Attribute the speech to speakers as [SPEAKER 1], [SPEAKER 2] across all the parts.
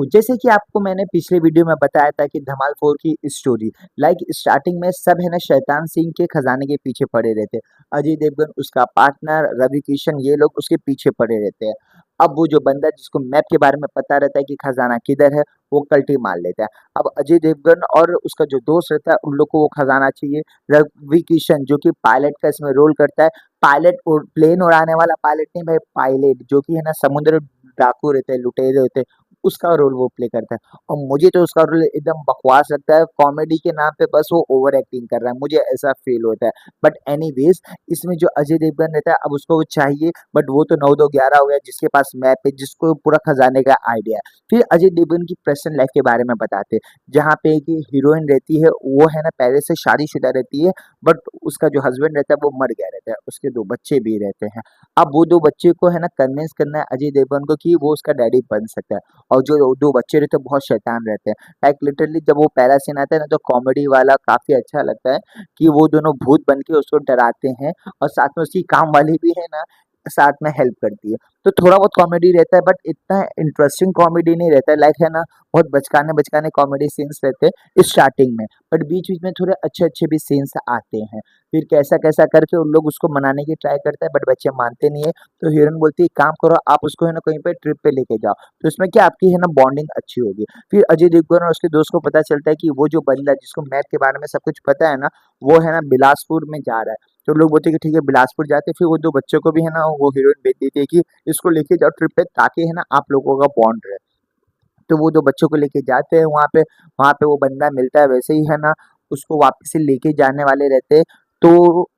[SPEAKER 1] जैसे कि आपको मैंने पिछले वीडियो में बताया था कि धमाल 4 की स्टोरी स्टार्टिंग में सब है ना शैतान सिंह के खजाने के पीछे पड़े रहते हैं। अजय देवगन, उसका पार्टनर रवि किशन, ये लोग उसके पीछे पड़े रहते हैं। अब वो जो बंदा जिसको मैप के बारे में पता रहता है कि खजाना किधर है, वो कल्टी मार लेता है। अब अजय देवगन और उसका जो दोस्त रहता है, उन लोग को वो खजाना चाहिए। रवि किशन जो कि पायलट का इसमें रोल करता है, पायलट और प्लेन उड़ाने वाला पायलट नहीं भाई, पायलट जो कि है ना समुद्र डाकू रहते हैं, लुटेरे होते हैं, उसका रोल वो प्ले करता है। और मुझे तो उसका रोल एकदम बकवास लगता है, कॉमेडी के नाम पे बस वो ओवर एक्टिंग कर रहा है, मुझे ऐसा फील होता है। बट एनीवेज, इसमें जो अजय देवगन रहता है, अब उसको वो चाहिए, बट वो तो 9-2-11 हो गया, जिसके पास मैप है, जिसको पूरा खजाने का आइडिया है। फिर अजय देवगन की पर्सनल लाइफ के बारे में बताते हैं, जहाँ पे कि हीरोइन रहती है, वो है ना पहले से शादीशुदा रहती है, बट उसका जो हस्बैंड रहता है वो मर गया रहता है, उसके 2 बच्चे भी रहते हैं। अब वो 2 बच्चे को है ना कन्विंस करना है अजय देवगन को कि वो उसका डैडी बन सकता है। और जो 2 बच्चे रहते हैं बहुत शैतान रहते हैं। लाइक लिटरली जब वो पहला सीन आता है ना, तो कॉमेडी वाला काफ़ी अच्छा लगता है कि वो दोनों भूत बन के उसको डराते हैं, और साथ में उसकी काम वाली भी है ना, साथ में हेल्प करती है। तो थोड़ा बहुत कॉमेडी रहता है, बट इतना इंटरेस्टिंग कॉमेडी नहीं रहता है, लाइक है ना, बहुत बचकाने-बचकाने कॉमेडी सीन्स रहते हैं स्टार्टिंग में, बट बीच-बीच में थोड़े अच्छे-अच्छे भी सीन्स आते हैं। फिर कैसा-कैसा करके उन लोग उसको मनाने की ट्राई करते हैं, बट बच्चे मानते नहीं है। तो हीरोइन बोलती है, "एक काम करो, आप उसको है ना कहीं पे ट्रिप पे लेके जाओ।" तो इसमें क्या आपकी है ना बॉन्डिंग अच्छी होगी। फिर अजय देवगन और उसके दोस्त को पता चलता है कि वो जो बंदा जिसको मैप के बारे में सब कुछ पता है ना, वो है ना बिलासपुर में जा रहा है। तो लोग बोलते हैं कि ठीक है बिलासपुर जाते हैं, फिर वो 2 बच्चों को भी है ना वो हीरोइन भेज देती है कि इसको लेके जाओ ट्रिप पे, ताकि है ना आप लोगों का बॉन्ड रहे। तो वो 2 बच्चों को लेके जाते हैं वहाँ पे वो बंदा मिलता है, वैसे ही है ना उसको वापस से लेके जाने वाले रहते हैं। तो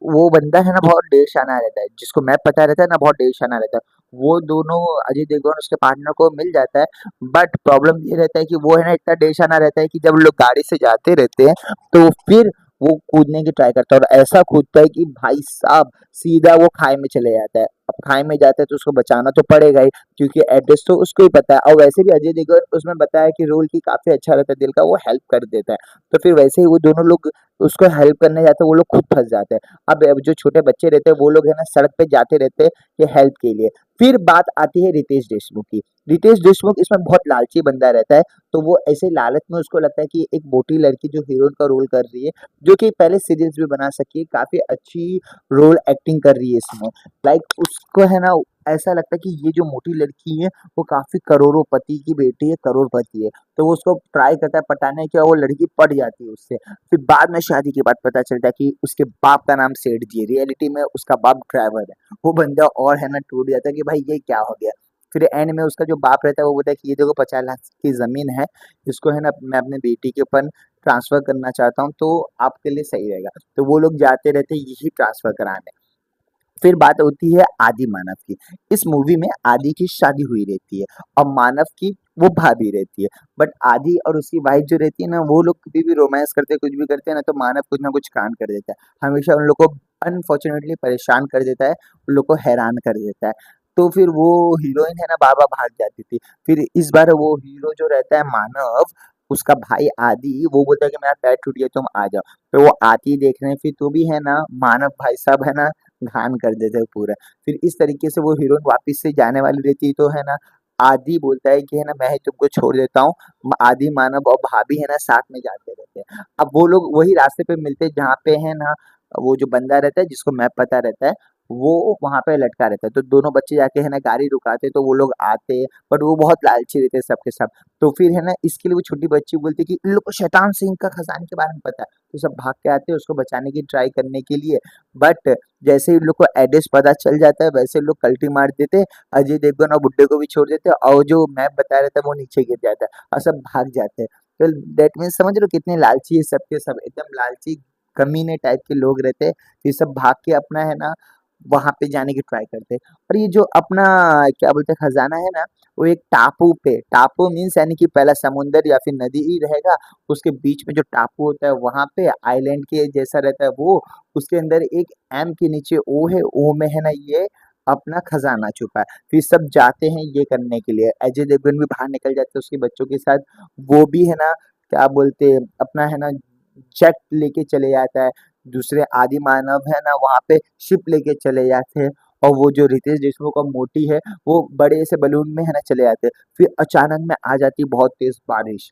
[SPEAKER 1] वो बंदा है ना बहुत डेढ़-शाना रहता है, जिसको मैप पता रहता है ना, बहुत डेढ़-शाना रहता है। वो दोनों अजय देवगन और उसके पार्टनर को मिल जाता है, बट प्रॉब्लम ये रहता है कि वो है ना इतना डेढ़-शाना रहता है कि जब लोग गाड़ी से जाते रहते हैं, तो फिर वो कूदने की ट्राई करता है, और ऐसा कूदता है कि भाई साहब सीधा वो खाई में चले जाता है। अब खाई में जाता है तो उसको बचाना तो पड़ेगा ही, क्योंकि एड्रेस तो उसको ही पता है, और वैसे भी अजय देवगन उसमें बताया कि रोल की काफ़ी अच्छा रहता है, दिल का वो हेल्प कर देता है। तो फिर वैसे ही वो दोनों लोग उसको हेल्प करने जाते हैं, वो लोग खुद फँस जाते हैं। अब जो छोटे बच्चे रहते हैं, वो लोग है ना सड़क पे जाते रहते हैं ये हेल्प के लिए। फिर बात आती है रितेश देशमुख की। रितेश देशमुख इसमें बहुत लालची बंदा रहता है, तो वो ऐसे लालच में उसको लगता है कि एक मोटी लड़की जो हीरोइन का रोल कर रही है, जो कि पहले सीरियल्स भी बना सकी है, काफ़ी अच्छी रोल एक्टिंग कर रही है इसमें। उसको है ना ऐसा लगता है कि ये जो मोटी लड़की है, वो काफ़ी करोड़ों पति की बेटी है, करोड़पति है। तो वो उसको ट्राई करता है पटाने की, और वो लड़की पट जाती है उससे। फिर बाद में शादी के बाद पता चलता है कि उसके बाप का नाम सेठ जी है, रियलिटी में उसका बाप ड्राइवर है। वो बंदा और है ना टूट जाता है कि भाई ये क्या हो गया? फिर एंड में उसका जो बाप रहता है वो बोलता है कि ये देखो 50 लाख की ज़मीन है, इसको है ना मैं अपने बेटी के ऊपर ट्रांसफ़र करना चाहता हूँ, तो आपके लिए सही रहेगा। तो वो लोग जाते रहते हैं यही ट्रांसफ़र कराने। फिर बात होती है आदि मानव की। इस मूवी में आदि की शादी हुई रहती है, और मानव की वो भाभी रहती है। बट आदि और उसकी वाइफ जो रहती है ना, वो लोग कभी भी रोमांस करते हैं, कुछ भी करते हैं ना, तो मानव कुछ ना कुछ कांड कर देता है। हमेशा उन लोग को अनफॉर्च्यूनेटली परेशान कर देता है, उन लोग को हैरान कर देता है। तो फिर वो हीरोइन है ना बार-बार भाग जाती थी। फिर इस बार वो हीरो जो रहता है मानव, उसका भाई आदि, वो बोलता है कि मेरा पैर टूट गया, तुम आ जाओ। तो वो आती है देखने, फिर तो भी है ना मानव भाई साहब है ना घान कर देते हैं पूरा। फिर इस तरीके से वो हीरोइन वापस से जाने वाली रहती है, तो है ना आदि बोलता है कि है ना मैं ही तुमको छोड़ देता हूँ। आदि, मानव और भाभी है ना साथ में जाते रहते हैं। अब वो लोग वही रास्ते पे मिलते हैं जहाँ पे है ना वो जो बंदा रहता है जिसको मैप पता रहता है, वो वहाँ पे लटका रहता है। तो दोनों बच्चे जाके है ना गाड़ी रुकाते हैं, तो वो लोग आते हैं, बट वो बहुत लालची रहते हैं सबके सब। तो फिर है ना इसके लिए वो छोटी बच्ची बोलती है कि इन लोग को शैतान सिंह का खजाने के बारे में पता है। तो सब भाग के आते हैं उसको बचाने की ट्राई करने के लिए। बट जैसे ही उन लोग को एड्रेस पता चल जाता है, वैसे लोग कल्टी मार देते हैं, अजय देवगन और बुड्ढे को भी छोड़ देते हैं, और जो मैप बताया रहता है वो नीचे गिर जाता है, और सब भाग जाते हैं। तो दैट मीन्स समझ रहे हो कितने लालची है सब के सब, एकदम लालची कमीने टाइप के लोग रहते हैं। ये सब भाग के अपना है ना वहाँ पे जाने की ट्राई करते हैं। और ये जो अपना क्या बोलते हैं खजाना है ना, वो एक टापू पे, टापू मीन्स यानी कि पहला समुंदर या फिर नदी ही रहेगा, उसके बीच में जो टापू होता है वहाँ पे आइलैंड के जैसा रहता है वो, उसके अंदर एक एम के नीचे ओ है, ओ में है ना ये अपना खजाना छुपा है। फिर सब जाते हैं ये करने के लिए, अजय देवगन भी बाहर निकल जाते हैं उसके बच्चों के साथ, वो भी है ना क्या बोलते हैं अपना है ना जेट लेके चले जाता है, दूसरे आदि मानव है ना वहाँ पे शिप लेके चले जाते हैं, और वो जो रितेश देशमुख और मोटी है, वो बड़े से बलून में है ना चले जाते हैं। फिर अचानक में आ जाती है बहुत तेज़ बारिश।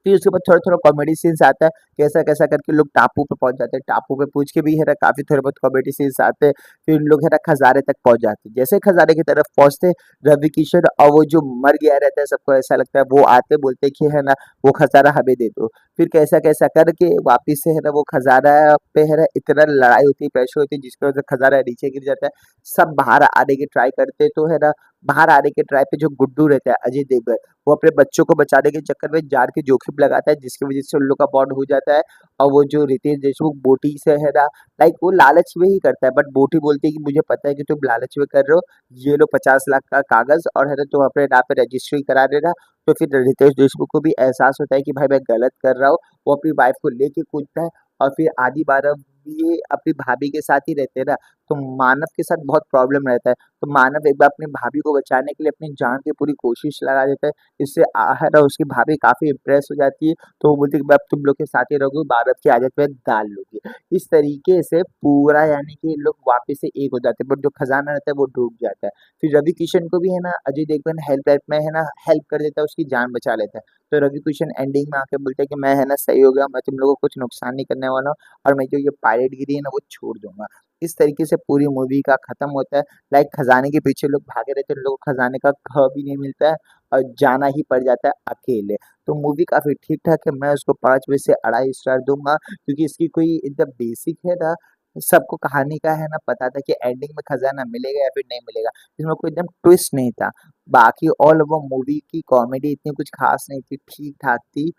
[SPEAKER 1] फिर उसके बाद थोड़ा-थोड़ा कॉमेडी सीन्स आता है, कैसा-कैसा करके लोग टापू पे पहुँच जाते हैं, टापू पे पहुँच के भी है ना काफ़ी थोड़े बहुत कॉमेडी सीन्स आते हैं, फिर उन लोग है ना खज़ाने तक पहुँच जाते हैं। जैसे खज़ाने की तरफ पहुँचते हैं, रवि किशन और वो जो मर गया रहता है, सबको ऐसा लगता है, वो आते बोलते हैं कि है ना वो खज़ाना हमें दे दो। फिर कैसा-कैसा करके वापिस से है ना वो खज़ाना पे है ना इतना लड़ाई होती है, प्रेशर होती है जिसकी वजह से खज़ाना नीचे गिर जाता है। सब बाहर आने की ट्राई करते हैं तो है ना, बाहर आने के ट्राई पे जो गुड्डू रहता है, अजय देवगन, वो अपने बच्चों को बचाने के चक्कर में जान के जोखिम लगाता है जिसकी वज़ह से उन लोग का बॉन्ड हो जाता है। और वो जो रितेश देशमुख बोटी से है ना, लाइक वो लालच में ही करता है, बट बोटी बोलती है कि मुझे पता है कि तुम लालच में कर रहे हो, ये लो 50 लाख का कागज़ और है ना तुम अपने नाम पे रजिस्ट्री करा देना। तो फिर रितेश देशमुख को भी एहसास होता है कि भाई मैं गलत कर रहा हूँ, वो अपनी वाइफ़ को लेके कूदता है और फिर आधी बारह ये अपनी भाभी के साथ ही रहते हैं ना, तो मानव के साथ बहुत प्रॉब्लम रहता है। तो मानव एक बार अपनी भाभी को बचाने के लिए अपनी जान की पूरी कोशिश लगा देता है। इससे है ना उसकी भाभी काफ़ी इम्प्रेस हो जाती है, तो वो बोलती है कि मैं अब तुम लोग के साथ ही रहूँगी, मानव की आदत में डाल लूँगी। इस तरीके से पूरा यानी कि इन लोग वापस से एक हो जाते हैं, बट जो खज़ाना रहता है वो डूब जाता है। फिर रवि किशन को भी है ना अजय देवगन हेल्प में है ना हेल्प कर देता है, उसकी जान बचा लेता है। तो रवि किशन एंडिंग में आके बोलता है कि मैं है ना सही हो गया, मैं तुम लोगों को कुछ नुकसान नहीं करने वाला हूँ और मैं जो ये पायरेटगिरी है ना वो छोड़ दूँगा। इस तरीके से पूरी मूवी का खत्म होता है। लाइक खजाने के पीछे लोग भागे रहते हैं, लोगों को खजाने का ख भी नहीं मिलता है और जाना ही पड़ जाता है अकेले। तो मूवी काफ़ी ठीक-ठाक है, मैं उसको 5 में से 2.5 स्टार दूँगा क्योंकि इसकी कोई एकदम बेसिक है ना, सबको कहानी का है ना पता था कि एंडिंग में खजाना मिलेगा या फिर नहीं मिलेगा। इसमें कोई एकदम ट्विस्ट नहीं था। बाकी ऑल ओवर मूवी की कॉमेडी इतनी कुछ खास नहीं थी, ठीक-ठाक थी।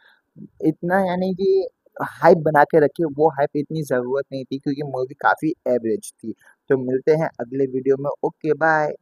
[SPEAKER 1] इतना यानी कि हाइप बना के रखी, वो हाइप इतनी ज़रूरत नहीं थी क्योंकि मूवी काफ़ी एवरेज थी। तो मिलते हैं अगले वीडियो में। Okay, bye.